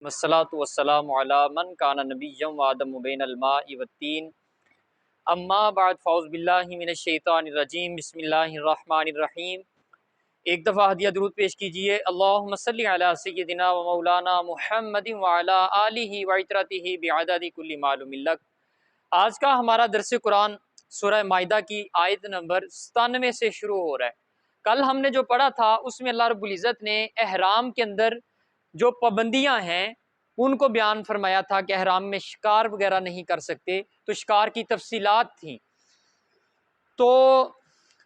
والصلاة والسلام علی من کان نبیا وآدم بین الماء والطین اما بعد فاعوذ باللہ من الشیطان الرجیم بسم اللہ الرحمن الرحیم۔ ایک دفعہ ہدیہ درود پیش کیجئے۔ اللہم صلی علی سیدنا و مولانا محمد وعلی آلہ وعطرتہ بعدد کل معلوم لک۔ آج کا ہمارا درس قرآن سورہ مائدہ کی آیت نمبر 97 سے شروع ہو رہا ہے۔ کل ہم نے جو پڑھا تھا اس میں اللہ رب العزت نے احرام کے اندر جو پابندیاں ہیں ان کو بیان فرمایا تھا کہ احرام میں شکار وغیرہ نہیں کر سکتے، تو شکار کی تفصیلات تھیں۔ تو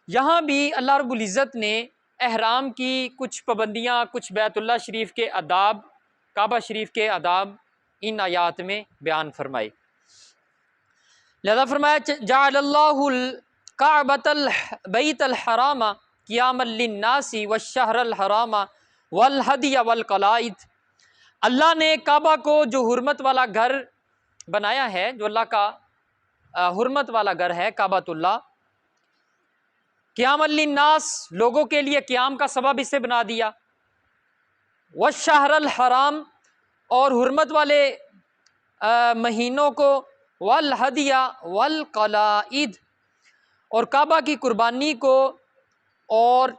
یہاں بھی اللہ رب العزت نے احرام کی کچھ پابندیاں، کچھ بیت اللہ شریف کے آداب، کعبہ شریف کے آداب ان آیات میں بیان فرمائے۔ لہذا فرمایا جعل اللہ الکعبۃ البیت الحرام قیاما للناس والشہر الحرام والہدی والقلائد۔ اللہ نے کعبہ کو جو حرمت والا گھر بنایا ہے، جو اللہ کا حرمت والا گھر ہے کعبۃ اللہ، قیاما للناس لوگوں کے لیے قیام کا سبب اسے بنا دیا، والشہر الحرام اور حرمت والے مہینوں کو، والہدی والقلائد اور کعبہ کی قربانی کو اور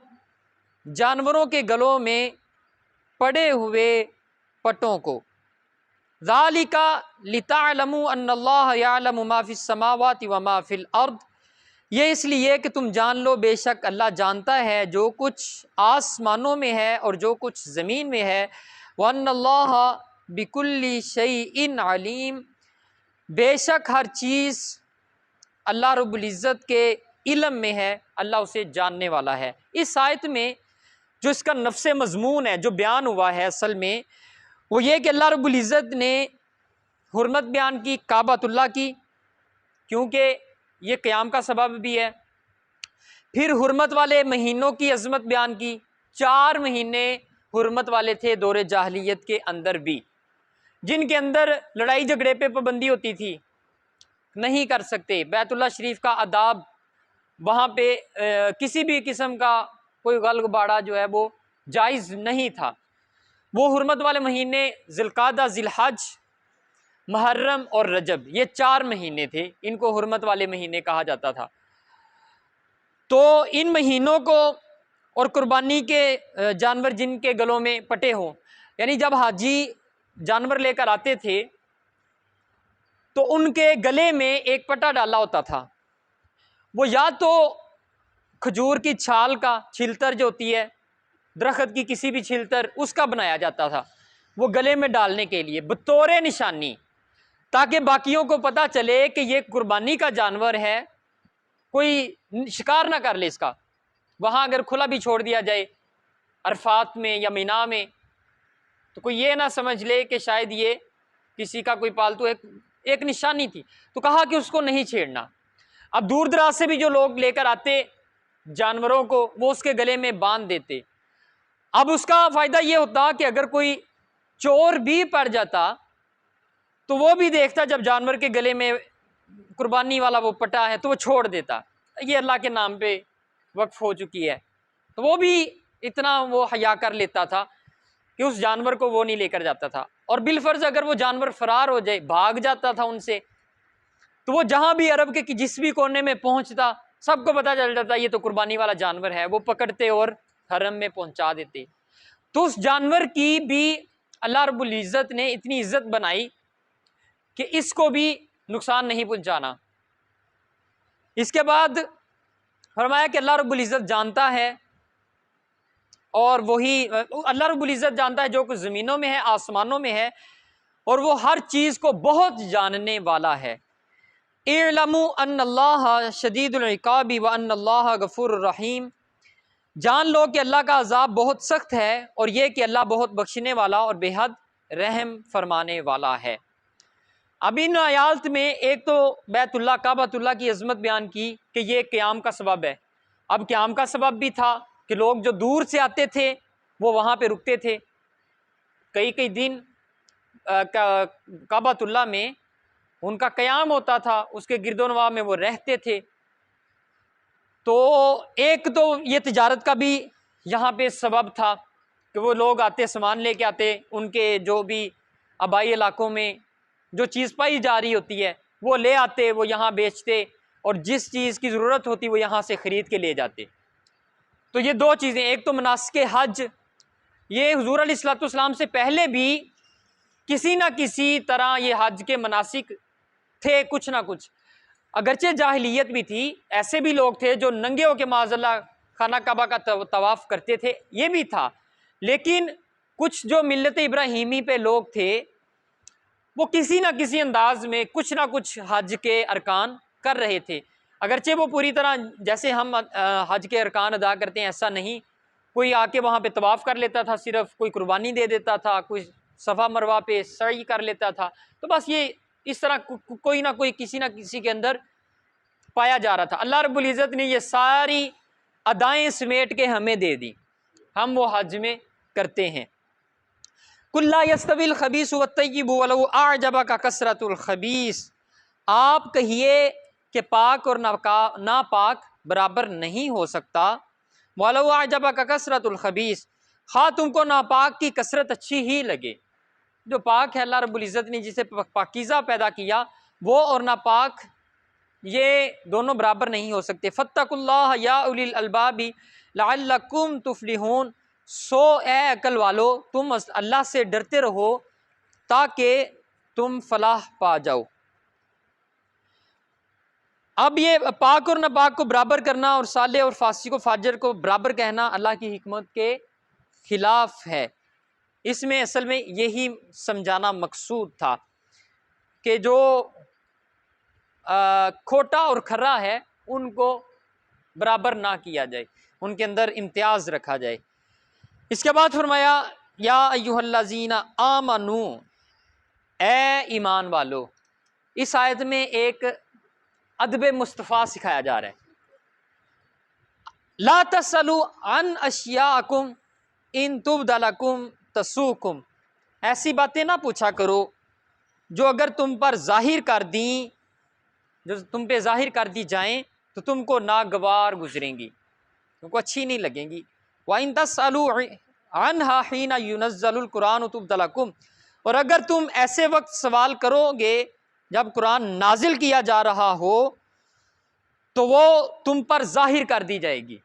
جانوروں کے گلوں میں پڑے ہوئے پٹوں کو۔ ذالک لتعلموا ان اللہ یعلم ما فی السماوات وما فی الارض، یہ اس لیے کہ تم جان لو بے شک اللہ جانتا ہے جو کچھ آسمانوں میں ہے اور جو کچھ زمین میں ہے، وان اللہ بکل شیء علیم، بے شک ہر چیز اللہ رب العزت کے علم میں ہے، اللہ اسے جاننے والا ہے۔ اس آیت میں جو اس کا نفس مضمون ہے، جو بیان ہوا ہے اصل میں، وہ یہ کہ اللہ رب العزت نے حرمت بیان کی کعبۃ اللہ کی، کیونکہ یہ قیام کا سبب بھی ہے۔ پھر حرمت والے مہینوں کی عظمت بیان کی، 4 مہینے حرمت والے تھے دور جاہلیت کے اندر بھی، جن کے اندر لڑائی جھگڑے پہ پابندی ہوتی تھی، نہیں کر سکتے۔ بیت اللہ شریف کا آداب، وہاں پہ کسی بھی قسم کا کوئی غل غبارہ جو ہے وہ جائز نہیں تھا۔ وہ حرمت والے مہینے ذوالقعدہ، ذی الحج، محرم اور رجب، یہ 4 مہینے تھے، ان کو حرمت والے مہینے کہا جاتا تھا۔ تو ان مہینوں کو اور قربانی کے جانور جن کے گلوں میں پٹے ہوں، یعنی جب حاجی جانور لے کر آتے تھے تو ان کے گلے میں ایک پٹا ڈالا ہوتا تھا، وہ یا تو کھجور کی چھال کا، چھلتر جو ہوتی ہے درخت کی کسی بھی چھلتر، اس کا بنایا جاتا تھا، وہ گلے میں ڈالنے کے لیے بطور نشانی، تاکہ باقیوں کو پتہ چلے کہ یہ قربانی کا جانور ہے، کوئی شکار نہ کر لے اس کا۔ وہاں اگر کھلا بھی چھوڑ دیا جائے عرفات میں یا مینا میں، تو کوئی یہ نہ سمجھ لے کہ شاید یہ کسی کا کوئی پالتو ایک نشانی تھی، تو کہا کہ اس کو نہیں چھیڑنا۔ اب دور دراز سے بھی جو لوگ لے کر آتے جانوروں کو، وہ اس کے گلے میں باندھ دیتے۔ اب اس کا فائدہ یہ ہوتا کہ اگر کوئی چور بھی پڑ جاتا تو وہ بھی دیکھتا جب جانور کے گلے میں قربانی والا وہ پٹا ہے تو وہ چھوڑ دیتا، یہ اللہ کے نام پہ وقف ہو چکی ہے، تو وہ بھی اتنا وہ حیا کر لیتا تھا کہ اس جانور کو وہ نہیں لے کر جاتا تھا۔ اور بالفرض اگر وہ جانور فرار ہو جائے، بھاگ جاتا تھا ان سے، تو وہ جہاں بھی عرب کے جس بھی کونے میں پہنچتا، سب کو پتہ چل جاتا یہ تو قربانی والا جانور ہے، وہ پکڑتے اور حرم میں پہنچا دیتے۔ تو اس جانور کی بھی اللہ رب العزت نے اتنی عزت بنائی کہ اس کو بھی نقصان نہیں پہنچانا۔ اس کے بعد فرمایا کہ اللہ رب العزت جانتا ہے، اور وہی اللہ رب العزت جانتا ہے جو کچھ زمینوں میں ہے، آسمانوں میں ہے، اور وہ ہر چیز کو بہت جاننے والا ہے۔ اعلموا ان اللہ شدید العقاب وان اللہ غفور الرحیم، جان لو کہ اللہ کا عذاب بہت سخت ہے، اور یہ کہ اللہ بہت بخشنے والا اور بے حد رحم فرمانے والا ہے۔ اب ان آیات میں ایک تو بیت اللہ کعبۃ اللہ کی عظمت بیان کی کہ یہ قیام کا سبب ہے۔ اب قیام کا سبب بھی تھا کہ لوگ جو دور سے آتے تھے وہ وہاں پہ رکتے تھے، کئی کئی دن کعبۃ اللہ میں ان کا قیام ہوتا تھا، اس کے گرد و نواح میں وہ رہتے تھے۔ تو ایک تو یہ تجارت کا بھی یہاں پہ سبب تھا کہ وہ لوگ آتے، سامان لے کے آتے، ان کے جو بھی آبائی علاقوں میں جو چیز پائی جا رہی ہوتی ہے وہ لے آتے، وہ یہاں بیچتے، اور جس چیز کی ضرورت ہوتی وہ یہاں سے خرید کے لے جاتے۔ تو یہ دو چیزیں، ایک تو مناسک حج، یہ حضور علیہ الصلوۃ والسلام سے پہلے بھی کسی نہ کسی طرح یہ حج کے مناسک تھے کچھ نہ کچھ، اگرچہ جاہلیت بھی تھی، ایسے بھی لوگ تھے جو ننگے ہو کے معاذ اللہ خانہ کعبہ کا طواف کرتے تھے، یہ بھی تھا، لیکن کچھ جو ملت ابراہیمی پہ لوگ تھے وہ کسی نہ کسی انداز میں کچھ نہ کچھ حج کے ارکان کر رہے تھے، اگرچہ وہ پوری طرح جیسے ہم حج کے ارکان ادا کرتے ہیں ایسا نہیں، کوئی آ کے وہاں پہ طواف کر لیتا تھا، صرف کوئی قربانی دے دیتا تھا، کوئی صفا مروہ پہ سعی کر لیتا تھا، تو بس یہ اس طرح کوئی نہ کوئی کسی نہ کسی کے اندر پایا جا رہا تھا۔ اللہ رب العزت نے یہ ساری ادائیں سمیٹ کے ہمیں دے دی، ہم وہ حج میں کرتے ہیں۔ قُل لَا يَسْتَوِي الْخَبِيثُ وَالطَّيِّبُ وَلَوْ أَعْجَبَكَ كَثْرَةُ الْخَبِيثِ، آپ کہیے کہ پاک اور ناپاک برابر نہیں ہو سکتا، وَلَوْ أَعْجَبَكَ كَثْرَةُ الْخَبِيثِ، خواہ تم کو ناپاک کی کثرت اچھی ہی لگے۔ جو پاک ہے اللہ رب العزت نے جسے پاکیزہ پیدا کیا، وہ اور ناپاک یہ دونوں برابر نہیں ہو سکتے۔ فَاتَّقُوا اللَّهَ يَا أُولِي الْأَلْبَابِ لَعَلَّكُمْ تُفْلِحُونَ، سو اے عقل والو تم اللہ سے ڈرتے رہو تاکہ تم فلاح پا جاؤ۔ اب یہ پاک اور ناپاک کو برابر کرنا اور صالح اور فاسق و فاجر کو برابر کہنا اللہ کی حکمت کے خلاف ہے، اس میں اصل میں یہی سمجھانا مقصود تھا کہ جو کھوٹا اور کھرا ہے ان کو برابر نہ کیا جائے، ان کے اندر امتیاز رکھا جائے۔ اس کے بعد فرمایا یا ایھا الذین آمنو، اے ایمان والو۔ اس آیت میں ایک ادب مصطفیٰ سکھایا جا رہا ہے، لا تسألوا عن اشیاءکم ان تبد لکم تسؤکم، ایسی باتیں نہ پوچھا کرو جو اگر تم پر ظاہر کر دیں، جو تم پہ ظاہر کر دی جائیں تو تم کو ناگوار گزریں گی، تم کو اچھی نہیں لگیں گی۔ وَإِن تَسْأَلُوا عَنْهَا حِينَ يُنَزَّلُ الْقُرْآنُ تُبْدَ لَكُمْ، اور اگر تم ایسے وقت سوال کرو گے جب قرآن نازل کیا جا رہا ہو تو وہ تم پر ظاہر کر دی جائے گی،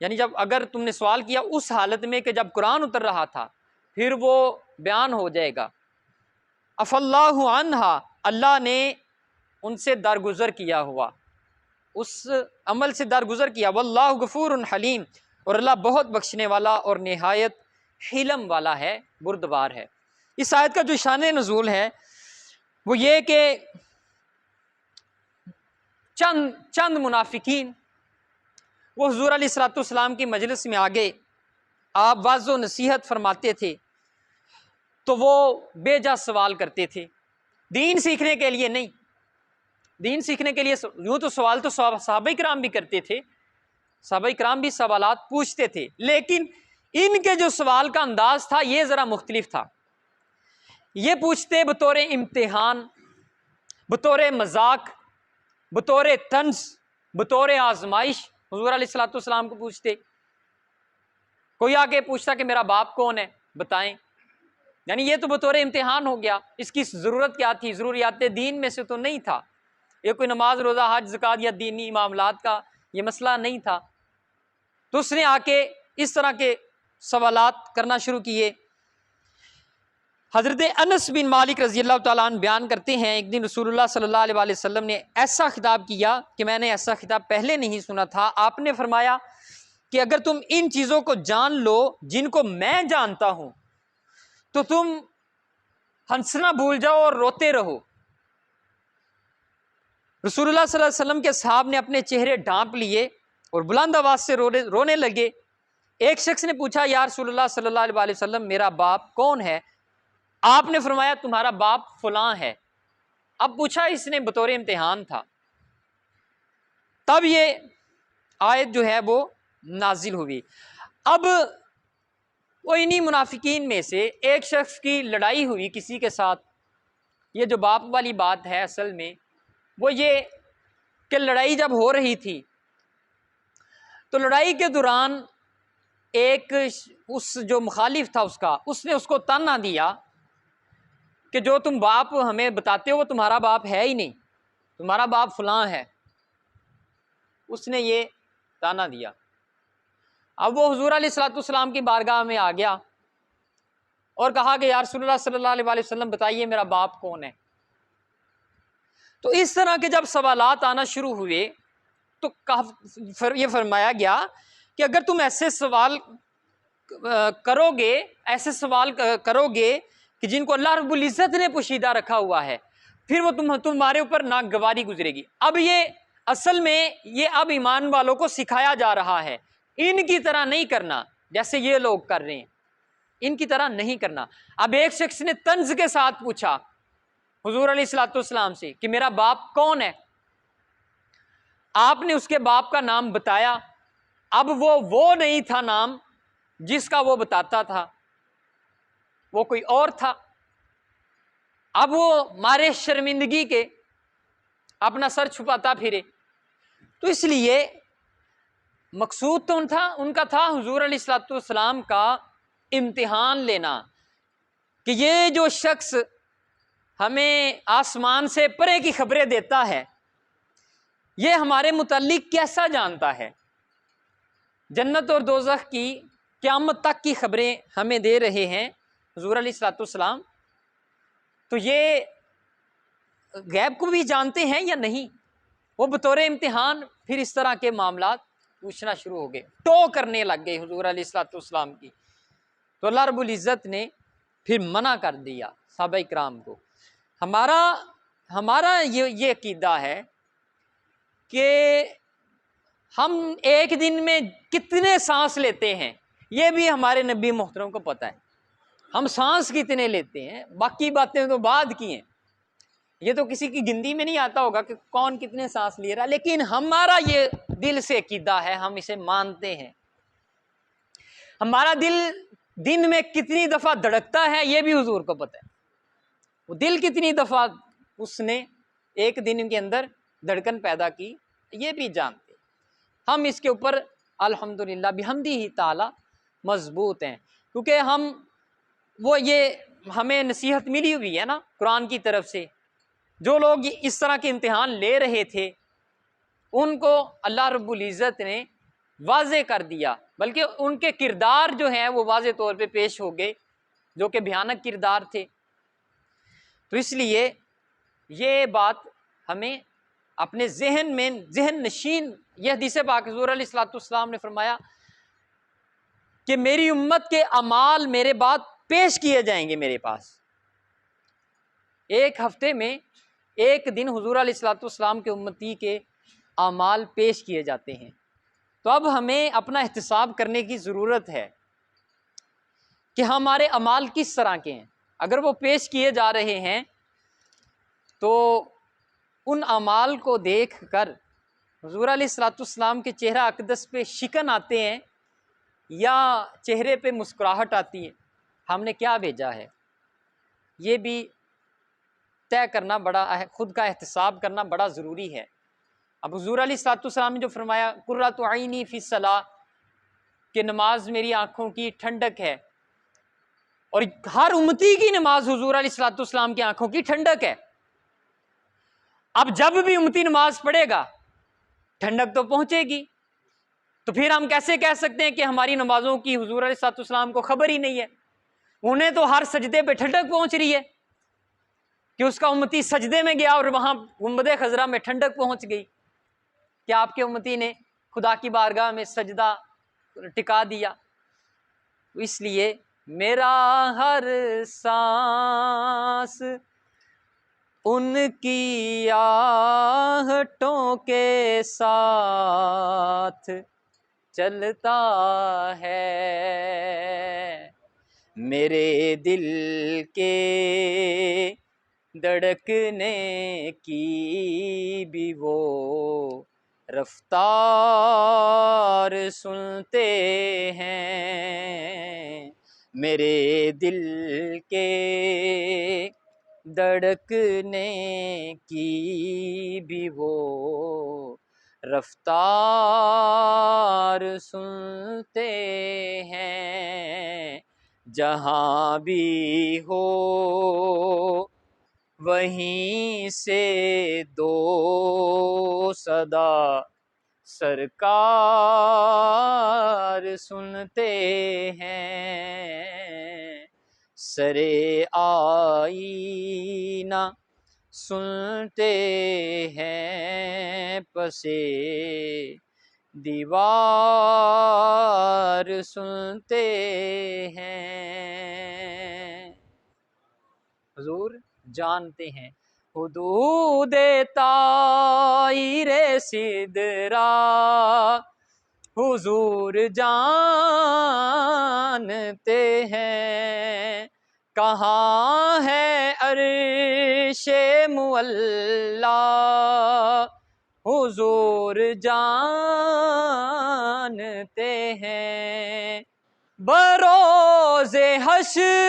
یعنی جب اگر تم نے سوال کیا اس حالت میں کہ جب قرآن اتر رہا تھا پھر وہ بیان ہو جائے گا۔ عَفَا اللَّهُ عَنْهَا، اللہ نے ان سے درگزر کیا ہوا، اس عمل سے درگزر کیا۔ واللہ غفور حلیم، اور اللہ بہت بخشنے والا اور نہایت حلم والا ہے، بردبار ہے۔ اس آیت کا جو شان نزول ہے وہ یہ کہ چند منافقین وہ حضور علیہ الصلوۃ والسلام کی مجلس میں آگے آپ واعظ و نصیحت فرماتے تھے تو وہ بے جا سوال کرتے تھے، دین سیکھنے کے لیے نہیں، دین سیکھنے کے لیے یوں تو سوال تو صحابہ کرام بھی کرتے تھے، صحابہ کرام بھی سوالات پوچھتے تھے، لیکن ان کے جو سوال کا انداز تھا یہ ذرا مختلف تھا۔ یہ پوچھتے بطور امتحان، بطور مذاق، بطور طنز، بطور آزمائش حضور علیہ الصلوۃ والسلام کو پوچھتے۔ کوئی آ کے پوچھتا کہ میرا باپ کون ہے بتائیں، یعنی یہ تو بطور امتحان ہو گیا، اس کی ضرورت کیا تھی، ضروریات دین میں سے تو نہیں تھا، یہ کوئی نماز روزہ حج زکوٰۃ یا دینی معاملات کا یہ مسئلہ نہیں تھا، تو اس نے آ کے اس طرح کے سوالات کرنا شروع کیے۔ حضرت انس بن مالک رضی اللہ تعالیٰ عنہ بیان کرتے ہیں ایک دن رسول اللہ صلی اللہ علیہ وسلم نے ایسا خطاب کیا کہ میں نے ایسا خطاب پہلے نہیں سنا تھا۔ آپ نے فرمایا کہ اگر تم ان چیزوں کو جان لو جن کو میں جانتا ہوں تو تم ہنسنا بھول جاؤ اور روتے رہو۔ رسول اللہ صلی اللہ علیہ وسلم کے صحابہ نے اپنے چہرے ڈھانپ لیے اور بلند آواز سے رونے لگے۔ ایک شخص نے پوچھا یا رسول اللہ صلی اللہ علیہ وسلم میرا باپ کون ہے؟ آپ نے فرمایا تمہارا باپ فلاں ہے۔ اب پوچھا اس نے بطور امتحان تھا۔ تب یہ آیت جو ہے وہ نازل ہوئی۔ اب وہ انہی منافقین میں سے ایک شخص کی لڑائی ہوئی کسی کے ساتھ۔ یہ جو باپ والی بات ہے اصل میں وہ یہ کہ لڑائی جب ہو رہی تھی تو لڑائی کے دوران ایک اس جو مخالف تھا اس نے اس کو تانا دیا کہ جو تم باپ ہمیں بتاتے ہو وہ تمہارا باپ ہے ہی نہیں، تمہارا باپ فلاں ہے۔ اس نے یہ تانا دیا۔ اب وہ حضور علیہ الصلوۃ والسلام کی بارگاہ میں آ گیا اور کہا کہ یا رسول اللہ صلی اللہ علیہ وسلم بتائیے میرا باپ کون ہے۔ تو اس طرح کے جب سوالات آنا شروع ہوئے تو یہ فرمایا گیا کہ اگر تم ایسے سوال کرو گے، ایسے سوال کرو گے کہ جن کو اللہ رب العزت نے پوشیدہ رکھا ہوا ہے، پھر وہ تمہارے اوپر ناگواری گزرے گی۔ اب یہ اصل میں یہ اب ایمان والوں کو سکھایا جا رہا ہے، ان کی طرح نہیں کرنا جیسے یہ لوگ کر رہے ہیں، ان کی طرح نہیں کرنا۔ اب ایک شخص نے طنز کے ساتھ پوچھا حضور علیہ الصلوۃ والسلام سے کہ میرا باپ کون ہے؟ آپ نے اس کے باپ کا نام بتایا۔ اب وہ نہیں تھا نام جس کا وہ بتاتا تھا، وہ کوئی اور تھا۔ اب وہ مارے شرمندگی کے اپنا سر چھپاتا پھرے۔ تو اس لیے مقصود تو ان کا تھا حضور علیہ الصلوۃ والسلام کا امتحان لینا کہ یہ جو شخص ہمیں آسمان سے پرے کی خبریں دیتا ہے یہ ہمارے متعلق کیسا جانتا ہے، جنت اور دوزخ کی قیامت تک کی خبریں ہمیں دے رہے ہیں حضور علیہ الصلوۃ والسلام، تو یہ غیب کو بھی جانتے ہیں یا نہیں؟ وہ بطور امتحان پھر اس طرح کے معاملات پوچھنا شروع ہو گئے، ٹو کرنے لگ گئے حضور علیہ الصلوۃ والسلام کی۔ تو اللہ رب العزت نے پھر منع کر دیا صحابہ کرام کو۔ ہمارا یہ عقیدہ ہے کہ ہم ایک دن میں کتنے سانس لیتے ہیں یہ بھی ہمارے نبی محترم کو پتہ ہے، ہم سانس کتنے لیتے ہیں، باقی باتیں تو بعد کی ہیں، یہ تو کسی کی گنتی میں نہیں آتا ہوگا کہ کون کتنے سانس لے رہا، لیکن ہمارا یہ دل سے عقیدہ ہے، ہم اسے مانتے ہیں۔ ہمارا دل دن میں کتنی دفعہ دھڑکتا ہے یہ بھی حضور کو پتہ ہے، وہ دل کتنی دفعہ اس نے ایک دن کے اندر دھڑکن پیدا کی یہ بھی جانتے ہیں۔ ہم اس کے اوپر الحمدللہ بحمدہ ہی تعالی مضبوط ہیں، کیونکہ ہمیں نصیحت ملی ہوئی ہے نا قرآن کی طرف سے۔ جو لوگ اس طرح کے امتحان لے رہے تھے ان کو اللہ رب العزت نے واضح کر دیا، بلکہ ان کے کردار جو ہیں وہ واضح طور پہ پیش ہو گئے جو کہ بھیانک کردار تھے۔ تو اس لیے یہ بات ہمیں اپنے ذہن نشین، یہ حدیث پاک حضور علیہ الصلوۃ والسلام نے فرمایا کہ میری امت کے اعمال میرے بعد پیش کیے جائیں گے میرے پاس۔ ایک ہفتے میں ایک دن حضور علیہ الصلوۃ والسلام کے امتی کے اعمال پیش کیے جاتے ہیں۔ تو اب ہمیں اپنا احتساب کرنے کی ضرورت ہے کہ ہمارے اعمال کس طرح کے ہیں۔ اگر وہ پیش کیے جا رہے ہیں تو ان اعمال کو دیکھ کر حضور علیہ الصلوۃ والسلام کے چہرہ اقدس پہ شکن آتے ہیں یا چہرے پہ مسکراہٹ آتی ہے، ہم نے کیا بھیجا ہے، یہ بھی طے کرنا خود کا احتساب کرنا بڑا ضروری ہے۔ اب حضور علیہ الصلوۃ والسلام نے جو فرمایا قرۃ عینی فی الصلاۃ کہ نماز میری آنکھوں کی ٹھنڈک ہے، اور ہر امتی کی نماز حضور علیہ الصلوۃ والسلام کی آنکھوں کی ٹھنڈک ہے۔ اب جب بھی امتی نماز پڑھے گا ٹھنڈک تو پہنچے گی، تو پھر ہم کیسے کہہ سکتے ہیں کہ ہماری نمازوں کی حضور علیہ الصلوۃ والسلام کو خبر ہی نہیں ہے؟ انہیں تو ہر سجدے پہ ٹھنڈک پہنچ رہی ہے کہ اس کا امتی سجدے میں گیا اور وہاں گنبد خضرا میں ٹھنڈک پہنچ گئی۔ کیا آپ کے امتی نے خدا کی بارگاہ میں سجدہ ٹکا دیا؟ اس لیے میرا ہر سانس ان کی آہٹوں کے ساتھ چلتا ہے، میرے دل کے دھڑکنے کی بھی وہ رفتار سنتے ہیں، میرے دل کے دھڑکنے کی بھی وہ رفتار سنتے ہیں، جہاں بھی ہو وہیں سے دو صدا سرکار سنتے ہیں، سرے آئینہ سنتے ہیں، پسے دیوار سنتے ہیں۔ حضور جانتے ہیں حدود طائر سدرا، حضور جانتے ہیں کہاں ہے عرش معلا، حضور جانتے ہیں بروز حشر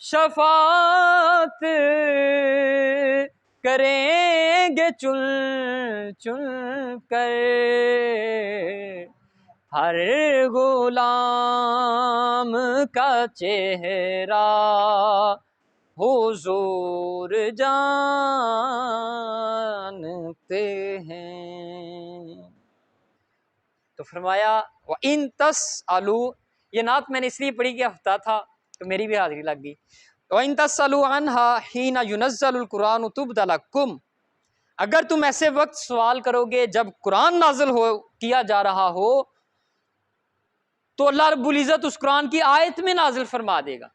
شفاعت کریں گے چن چن کر، ہر غلام کا چہرہ حضور جانتے ہیں۔ تو فرمایا وَإِن تَسْأَلُوا، یہ نعت میں نے اس لیے پڑھی کہ ہفتہ تھا تو میری بھی حاضری لگ گئی۔ وَإِن تَسْأَلُوا عَنْهَا حِينَ يُنَزَّلُ الْقُرْآنُ تُبْدَ لَكُمْ، اگر تم ایسے وقت سوال کرو گے جب قرآن نازل کیا جا رہا ہو تو اللہ رب العزت اس قرآن کی آیت میں نازل فرما دے گا،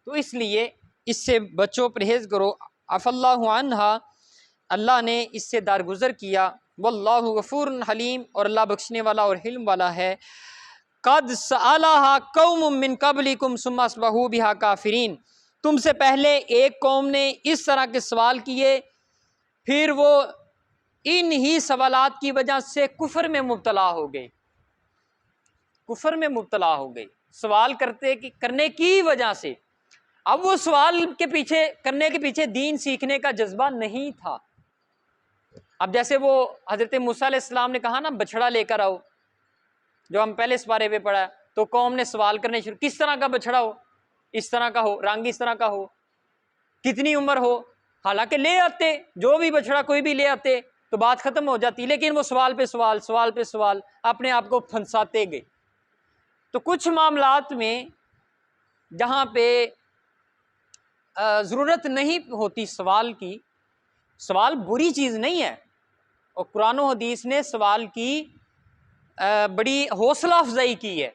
تو اس لیے اس سے بچو، پرہیز کرو۔ عفا اللہ عنہا، اللہ نے اس سے درگزر کیا۔ واللہ غفور حلیم، اور اللہ بخشنے والا اور حلم والا ہے۔ قد سألها قوم من قبلکم ثم اصبحوا بها کافرین، تم سے پہلے ایک قوم نے اس طرح کے سوال کیے، پھر وہ انہی سوالات کی وجہ سے کفر میں مبتلا ہو گئے، کفر میں مبتلا ہو گئے سوال کرنے کی وجہ سے۔ اب وہ سوال کرنے کے پیچھے دین سیکھنے کا جذبہ نہیں تھا۔ اب جیسے وہ حضرت موسیٰ علیہ السلام نے کہا نا بچھڑا لے کر آؤ، جو ہم پہلے اس بارے میں پڑھا ہے، تو قوم نے سوال کرنے شروع، کس طرح کا بچھڑا ہو، اس طرح کا ہو، رنگ اس طرح کا ہو، کتنی عمر ہو، حالانکہ لے آتے جو بھی بچھڑا کوئی بھی لے آتے تو بات ختم ہو جاتی، لیکن وہ سوال پہ سوال، سوال پہ سوال، اپنے آپ کو پھنساتے گئے۔ تو کچھ معاملات میں جہاں پہ ضرورت نہیں ہوتی سوال کی، سوال بری چیز نہیں ہے، اور قرآن و حدیث نے سوال کی بڑی حوصلہ افزائی کی ہے۔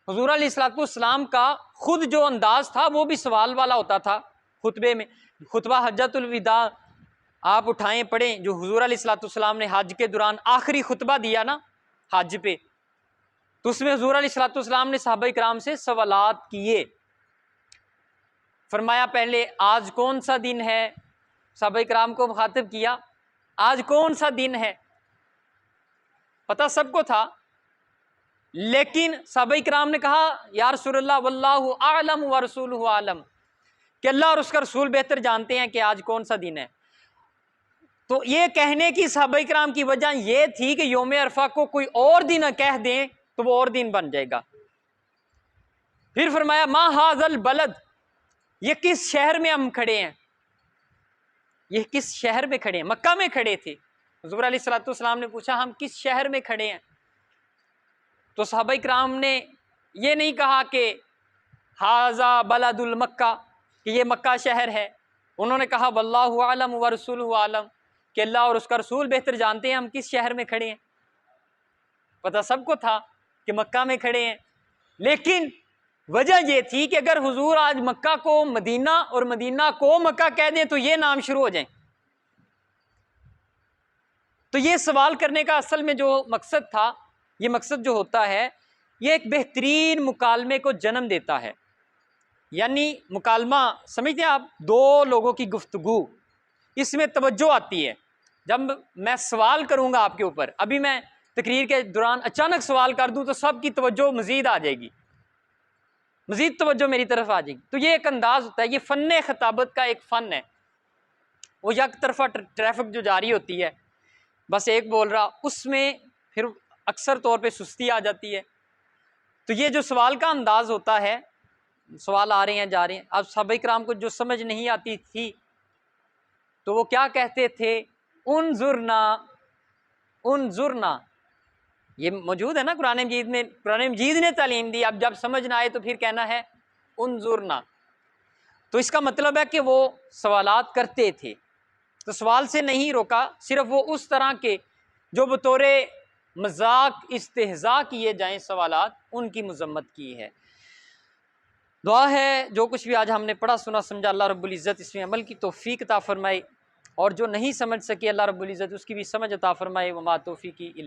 حضور علیہ السلام کا خود جو انداز تھا وہ بھی سوال والا ہوتا تھا۔ خطبے میں، خطبہ حجۃ الوداع آپ اٹھائیں پڑھیں، جو حضور علیہ السلام نے حج کے دوران آخری خطبہ دیا نا حج پہ، تو اس میں حضور علیہ السلام نے صحابہ کرام سے سوالات کیے۔ فرمایا پہلے آج کون سا دن ہے، صحابہ کرام کو مخاطب کیا آج کون سا دن ہے، پتہ سب کو تھا، لیکن صحابہ کرام نے کہا یا رسول اللہ واللہ اعلم ورسولہ اعلم، کہ اللہ اور اس کا رسول بہتر جانتے ہیں کہ آج کون سا دن ہے۔ تو یہ کہنے کی صحابہ کرام کی وجہ یہ تھی کہ یوم عرفہ کو کوئی اور دن کہہ دیں تو وہ اور دن بن جائے گا۔ پھر فرمایا ما ھذا البلد، یہ کس شہر میں ہم کھڑے ہیں، یہ کس شہر میں کھڑے ہیں، مکہ میں کھڑے تھے۔ حضور علیہ السلام نے پوچھا ہم کس شہر میں کھڑے ہیں، تو صحابہ کرام نے یہ نہیں کہا کہ ھذا بلد المکہ، کہ یہ مکہ شہر ہے، انہوں نے کہا واللہ اعلم ورسولہ اعلم، کہ اللہ اور اس کا رسول بہتر جانتے ہیں ہم کس شہر میں کھڑے ہیں۔ پتہ سب کو تھا کہ مکہ میں کھڑے ہیں، لیکن وجہ یہ تھی کہ اگر حضور آج مکہ کو مدینہ اور مدینہ کو مکہ کہہ دیں تو یہ نام شروع ہو جائیں۔ تو یہ سوال کرنے کا اصل میں جو مقصد تھا، یہ مقصد جو ہوتا ہے یہ ایک بہترین مکالمے کو جنم دیتا ہے، یعنی مکالمہ سمجھتے ہیں آپ، دو لوگوں کی گفتگو، اس میں توجہ آتی ہے۔ جب میں سوال کروں گا آپ کے اوپر، ابھی میں تقریر کے دوران اچانک سوال کر دوں تو سب کی توجہ مزید آ جائے گی، مزید توجہ میری طرف آ جائے گی۔ تو یہ ایک انداز ہوتا ہے، یہ فن خطابت کا ایک فن ہے۔ وہ یک طرفہ ٹریفک جو جاری ہوتی ہے، بس ایک بول رہا، اس میں پھر اکثر طور پہ سستی آ جاتی ہے۔ تو یہ جو سوال کا انداز ہوتا ہے سوال آ رہے ہیں جا رہے ہیں. اب صحابہ کرام کو جو سمجھ نہیں آتی تھی تو وہ کیا کہتے تھے؟ انظرنا انظرنا. یہ موجود ہے نا قرآن مجید میں، قرآن مجید نے تعلیم دی. اب جب سمجھ نہ آئے تو پھر کہنا ہے انظرنا. تو اس کا مطلب ہے کہ وہ سوالات کرتے تھے. تو سوال سے نہیں روکا، صرف وہ اس طرح کے جو بطور مذاق استہزاء کیے جائیں سوالات، ان کی مذمت کی ہے. دعا ہے جو کچھ بھی آج ہم نے پڑھا سنا سمجھا، اللہ رب العزت اس میں عمل کی توفیق عطا فرمائے، اور جو نہیں سمجھ سکے اللہ رب العزت اس کی بھی سمجھ عطا فرمائے. وما توفیقی الا